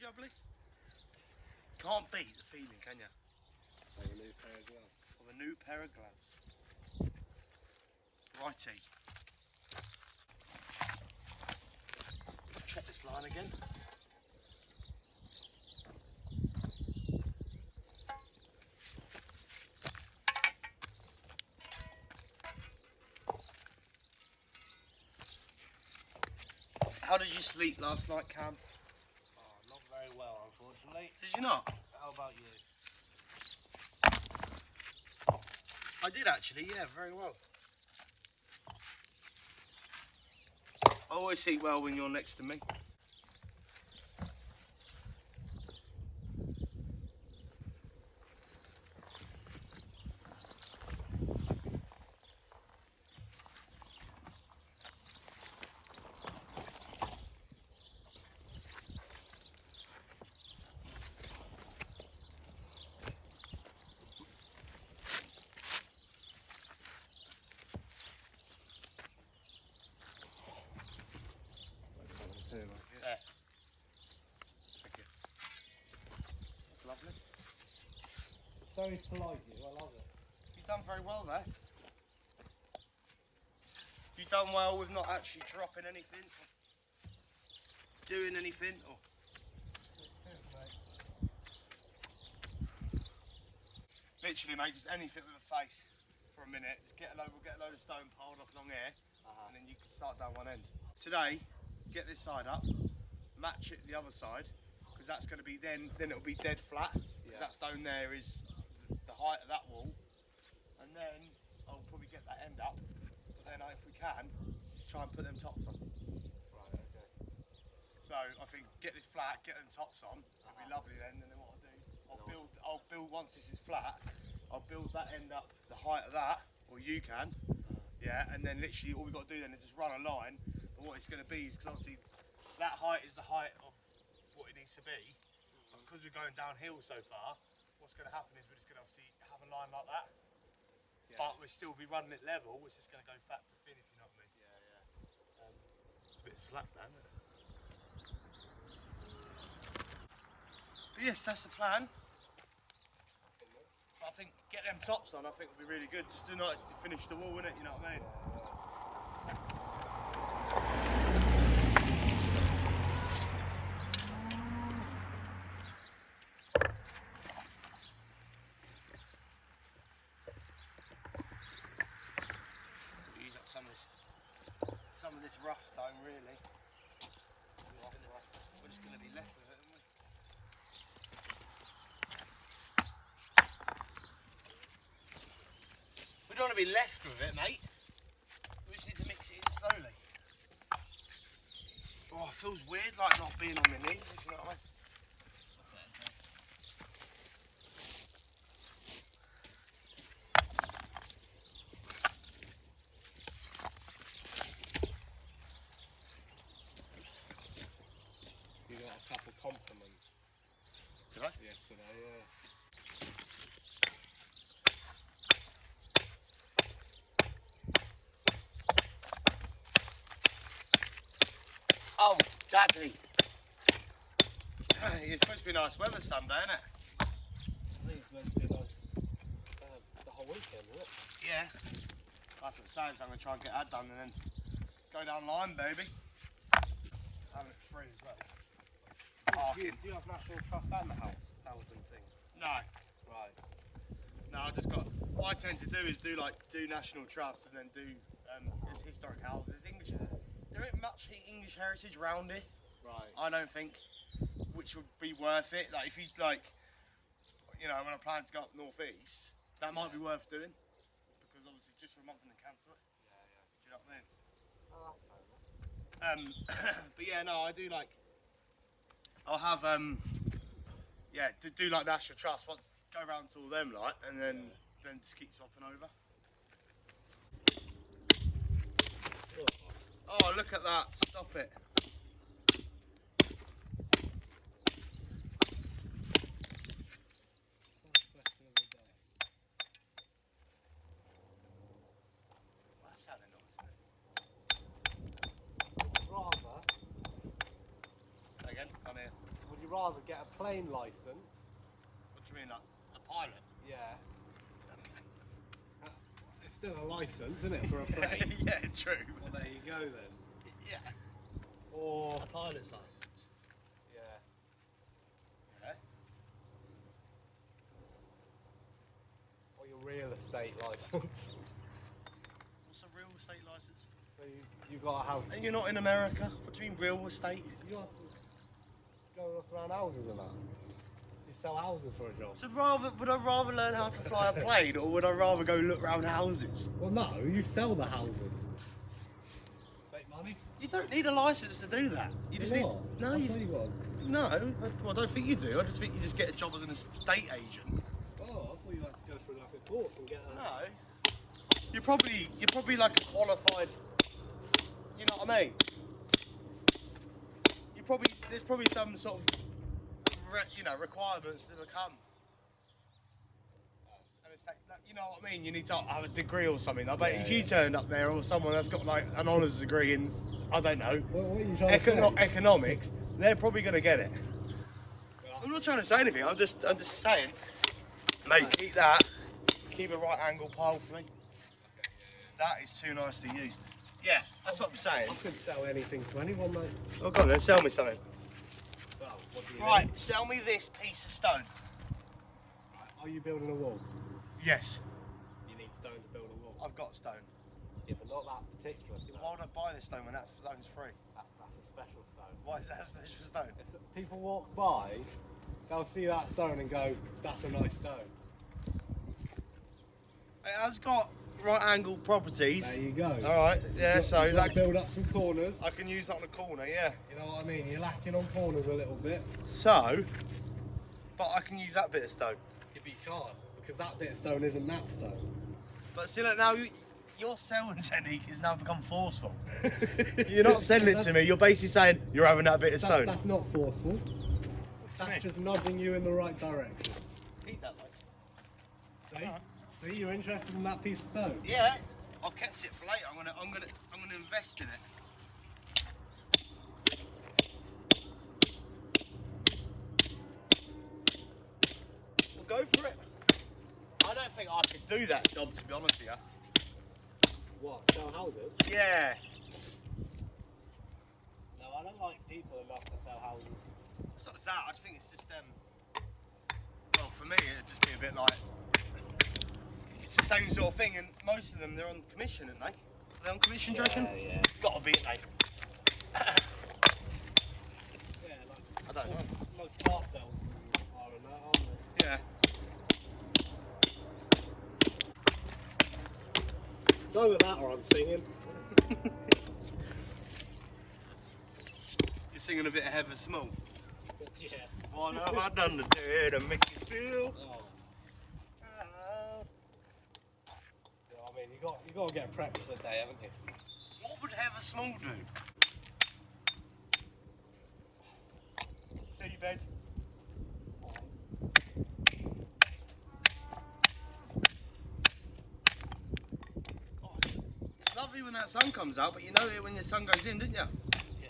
jubbly? Can't beat the feeling, can you? Of a new pair of gloves. Of a new pair of gloves. Righty. Check this line again. How did you sleep last night, Cam? Oh, not very well, unfortunately. Did you not? How about you? I did actually, yeah, very well. I always sleep well when you're next to me. Yeah. Thank you. That's lovely. Very polite, you. I love it. You've done very well there. You've done well with not actually dropping anything, or doing anything, or... Literally, mate, just anything with a face for a minute. Just we'll get a load of stone piled up along here, and then you can start down one end. Today, get this side up, match it the other side, because that's going to be then it'll be dead flat, because that stone there is the height of that wall, and then I'll probably get that end up, but then if we can, try and put them tops on. Right, okay. So I think get this flat, get them tops on, it'll be lovely then, and then what I'll build once this is flat, I'll build that end up the height of that, or you can, yeah, and then literally all we've got to do then is just run a line. But what it's going to be is, because obviously that height is the height of what it needs to be, but because we're going downhill so far, what's going to happen is we're just going to obviously have a line like that, but we'll still be running it level, which is going to go fat to thin, if you know what I mean. It's a bit slack there, isn't it? But yes, that's the plan. I think get them tops on, I think will be really good. Just do not finish the wall, innit, you know what I mean? Use up some of this rough stone, really. We're just going to be left with it, aren't we? We don't want to be left with it, mate. We just need to mix it in slowly. Oh, it feels weird, like not being on my knees, if you know what I mean. You got a couple compliments. Did I? Yesterday, yeah. Oh, Daddy. It's supposed to be nice weather Sunday, isn't it? I think it's meant to be nice the whole weekend, isn't it? Yeah. That's what it sounds. I'm going to try and get that done and then go down line, baby. Having it free as well. Do you have National Trust and the housing thing? No. Right. No, I just got... What I tend to do is do National Trust and then do historic houses. English. There ain't much English heritage round here. Right. I don't think, which would be worth it. Like if you you know, when I plan to go up north east, that might be worth doing, because obviously just for a month and then cancel it. Yeah. Do you know what I mean? Oh, that's fair enough. But yeah, no, I do I'll have do like National Trust once, go around to all them and then just keep swapping over. Oh, look at that! Stop it. Well, that sounded nice, isn't it? Rather. Say again, I'm here. Would you rather get a plane licence. What do you mean, like a pilot? Yeah. It's still a licence, isn't it, for a plane? Yeah, true. Well, there you go then. Yeah. Or A pilot's license. yeah. Yeah. Or your real estate licence. What's a real estate license? So you've got to have. And you're not in America. What do you mean real estate? You have to go and look around houses and that. You sell houses for a job. So would I rather learn how to fly a plane, or would I rather go look around houses? Well, no, you sell the houses. Make money? You don't need a license to do that. You just need. No, you got. No, I don't think you do. I just think you just get a job as an estate agent. Oh, I thought you had to go through like a course and get a. No. You're probably like a qualified. You know what I mean? There's probably some sort of requirements to become. And it's like, you know what I mean? You need to have a degree or something. I bet if you turned up there, or someone that's got like an honours degree in, I don't know, What are you trying to say? economics, they're probably going to get it. I'm not trying to say anything. I'm just saying, mate, keep a right angle pile for me. That is too nice to use. Yeah, that's what I'm saying. I could sell anything to anyone, mate. Oh, go on then, sell me something. Well, what do you Right, need? sell me this piece of stone. Right, are you building a wall? Yes, You need stone to build a wall. I've got stone. Yeah, but not that particular stone. Why would I buy this stone when that stone's free? That's a special stone. Why is that a special stone? If people walk by, they'll see that stone and go, that's a nice stone. It has got right angle properties. There you go. Alright, yeah, so You've got to build up some corners. I can use that on the corner, yeah. You know what I mean? You're lacking on corners a little bit. So, but I can use that bit of stone. If you can't, because that bit of stone isn't that stone. But see, look, now your selling technique has now become forceful. You're not selling it to me, you're basically saying you're having that bit of stone. That's not forceful. That's mean? just nudging you in the right direction. Eat that, mate. See? See, you're interested in that piece of stone? Yeah, I've kept it for later. I'm gonna invest in it. We'll go for it. I don't think I could do that job, to be honest with you. What, sell houses? Yeah. No, I don't like people enough to sell houses. It's not that. I think it's just well, for me, it'd just be a bit like it's the same sort of thing, and most of them they're on commission, aren't they? Are they on commission, do you reckon? Yeah. Gotta be, ain't they? Yeah, like I don't know. most car salesmen are in that, aren't they? Yeah. It's either that or I'm singing. You're singing a bit of Heather Small. Yeah. What have I done today to make you feel? Oh. You know what I mean? You got to get prepped for the day, haven't you? What would Heather Small do? Seabed. Oh, it's lovely when that sun comes out, but you know it when the sun goes in, didn't you? Yeah.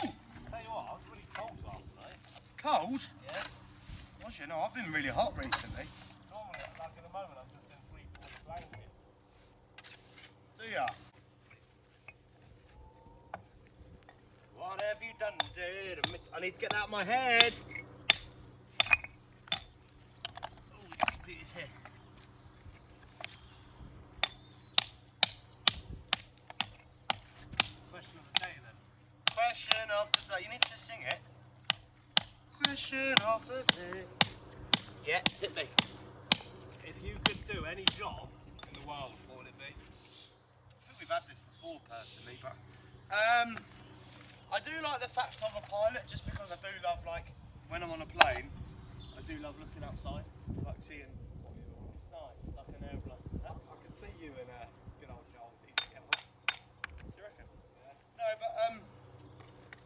Ooh, Tell you what, I was really cold last night. cold? Yeah. Was you know, I've been really hot recently. Normally, like at the moment, I'm just in sleep with a blanket. Do ya? What have you done today to make... I need to get that out of my head. Oh, this bit is here. Question of the day then. Question of the day. You need to sing it. Question of the day. Yeah, hit me. If you could do any job in the world, what would it be? I think we've had this before personally, but I do like the fact I'm a pilot just because I do love, like, when I'm on a plane, I do love looking outside, like seeing, it's nice, like an airplane. Huh? I could see you in a good old Jersey together. Do you reckon? Yeah. No, but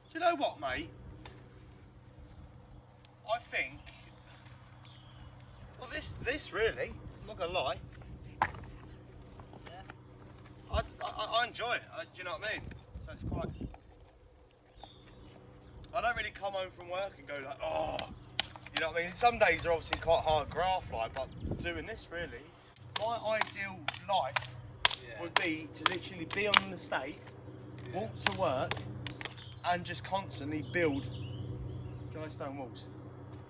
do you know what, mate? I think, well, this really, I'm not gonna lie. I enjoy it. Do you know what I mean? So it's quite. I don't really come home from work and go like, oh, you know what I mean? Some days are obviously quite hard graft like, but doing this really, my ideal life would be to literally be on an estate, walk to work, and just constantly build dry stone walls.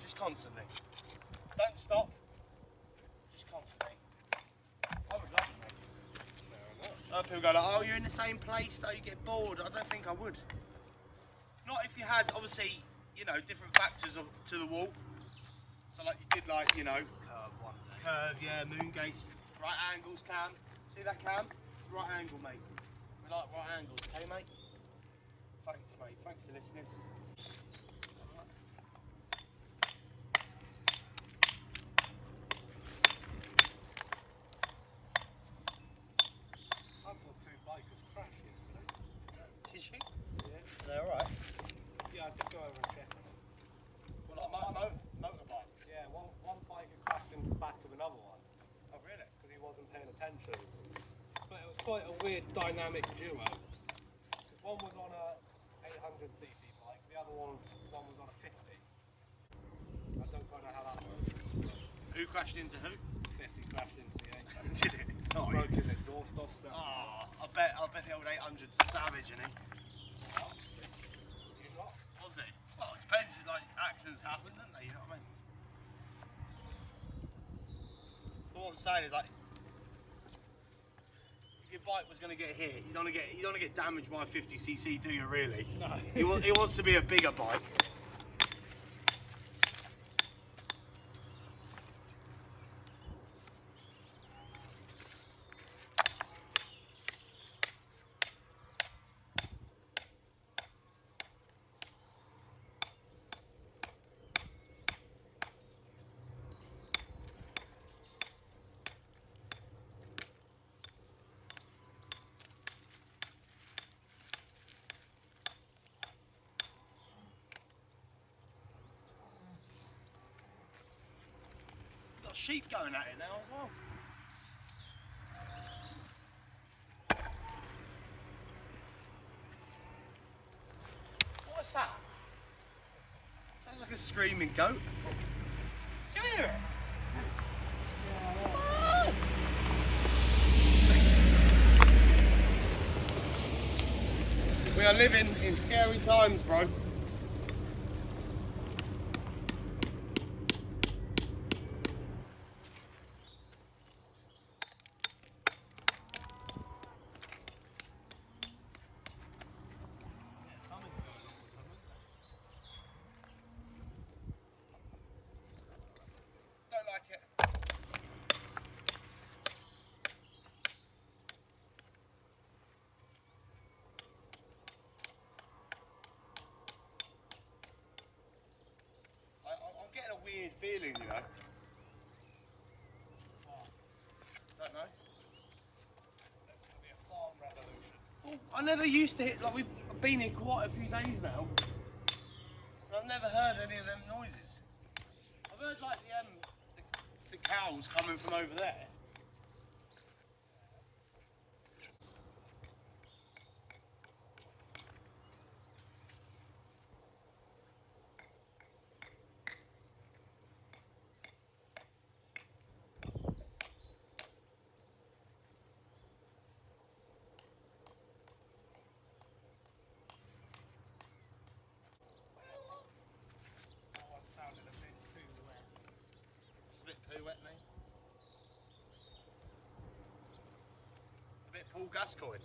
Just constantly. Don't stop. Just constantly. I would love it, mate. Fair enough. Other people go like, oh, you're in the same place though, you get bored. I don't think I would. Not if you had, obviously, you know, different factors to the wall. So like you did like, you know, Curve one day. curve, yeah, moon gates, right angles, Cam. See that, Cam? Right angle, mate. We like right angles, okay, mate? Thanks, mate. Thanks for listening. I saw two bikers crash yesterday. Did you? Yeah. Are they alright? Yeah, I did go over and check on them. Well, like motorbikes. Yeah, one biker crashed into the back of another one Oh, really? because he wasn't paying attention. But it was quite a weird dynamic duo. 'Cause one was on a 800cc bike, the other one was on a 50. I don't quite know how that works. Who crashed into who? 50 crashed into the 800. Did it? Oh, Broke his exhaust off. So. oh, I bet the old 800's savage, isn't he? Well, you not? Was he? Well, it depends. Like accidents happen, don't they? You know what I mean? But what I'm saying is like, if your bike was going to get hit, you don't want to get damaged by a 50cc, do you? Really? No. He wants to be a bigger bike. Got sheep going at it now as well. What's that? Sounds like a screaming goat. You hear it? What? We are living in scary times, bro. Don't like it. I'm getting a weird feeling, you know. Don't know. There's going to be a farm revolution. Well, I never used to hit, like we've been here quite a few days now, and I've never heard any of them noises. I've heard like the cows coming from over there. That one sounded a bit too wet. It's a bit too wet, mate. A bit Paul Gascoigne.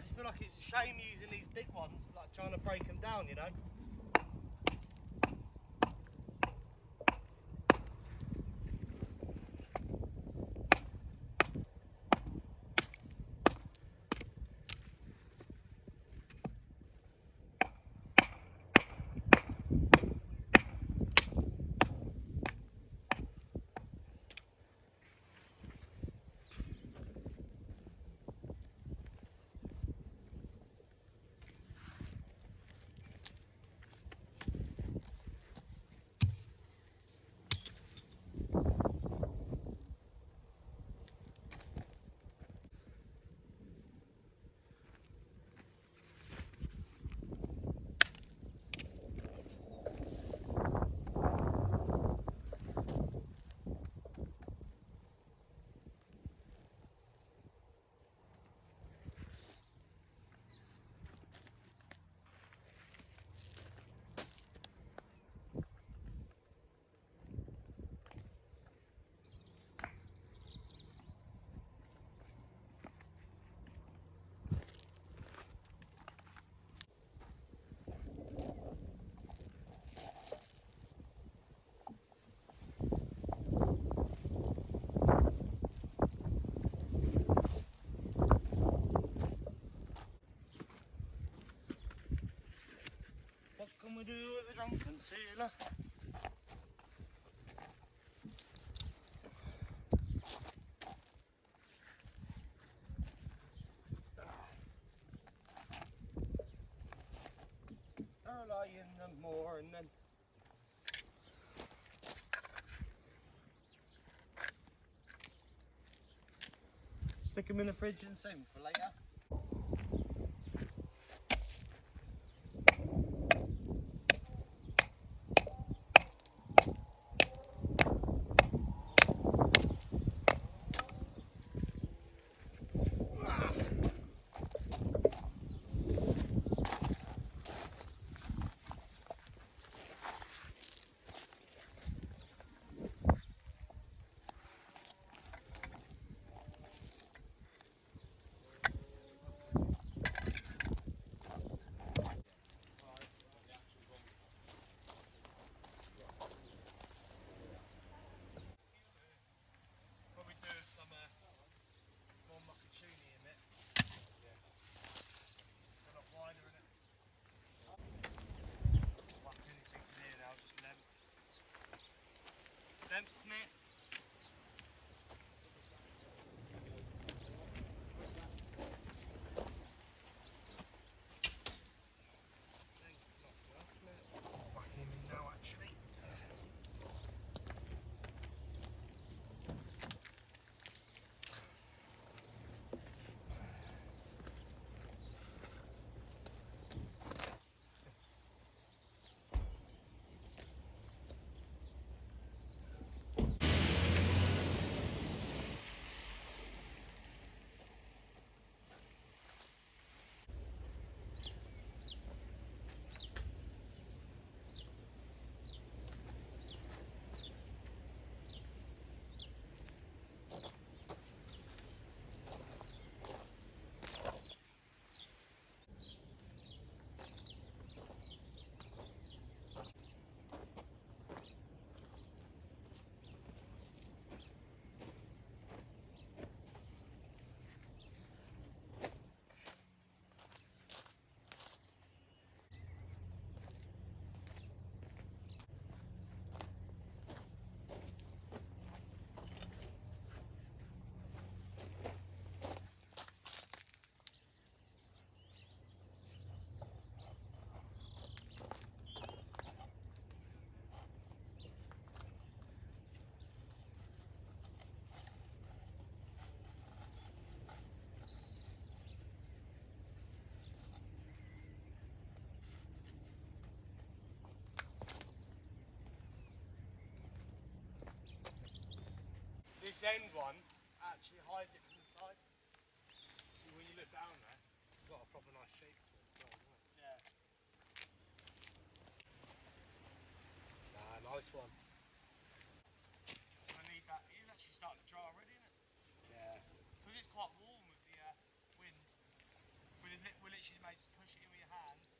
just feel like it's a shame using these big ones, like trying to break them down, you know. What can we do with a drunken sailor? Early in the morning. Stick them in the fridge and save them for later. Probably do some more maccachini in it. It's a lot wider in it. Whack anything in here now, just length. Length, mate. Whack him in now, actually. This end one actually hides it from the side. See, when you look down there, It's got a proper nice shape to it as well, isn't it? yeah. Nah, nice one. I need that. It is actually starting to dry already, isn't it? Yeah. Because it's quite warm with the wind. With the basically, mate, just push it in with your hands.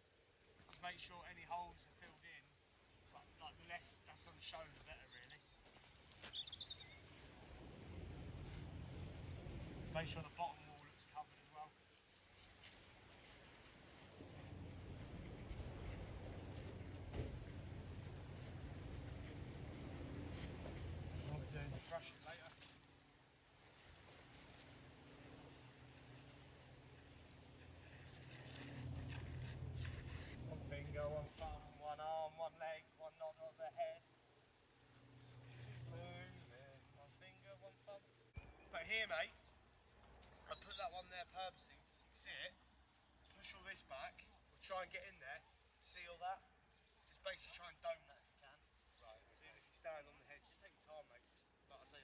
Just make sure any holes are filled in. Like the less that's on the shoulder, the better, really. Make sure the bottom wall looks covered as well. What we're doing is brush it later. One finger, one thumb, one arm, one leg, one nod of the head. Moving, one finger, one thumb. But here, mate, I put that one there purposely, so you can see it. Push all this back. We'll try and get in there, seal that. Just basically try and dome that if you can. Right. So even if you stand on the hedge, just take your time, mate. Just, like I say,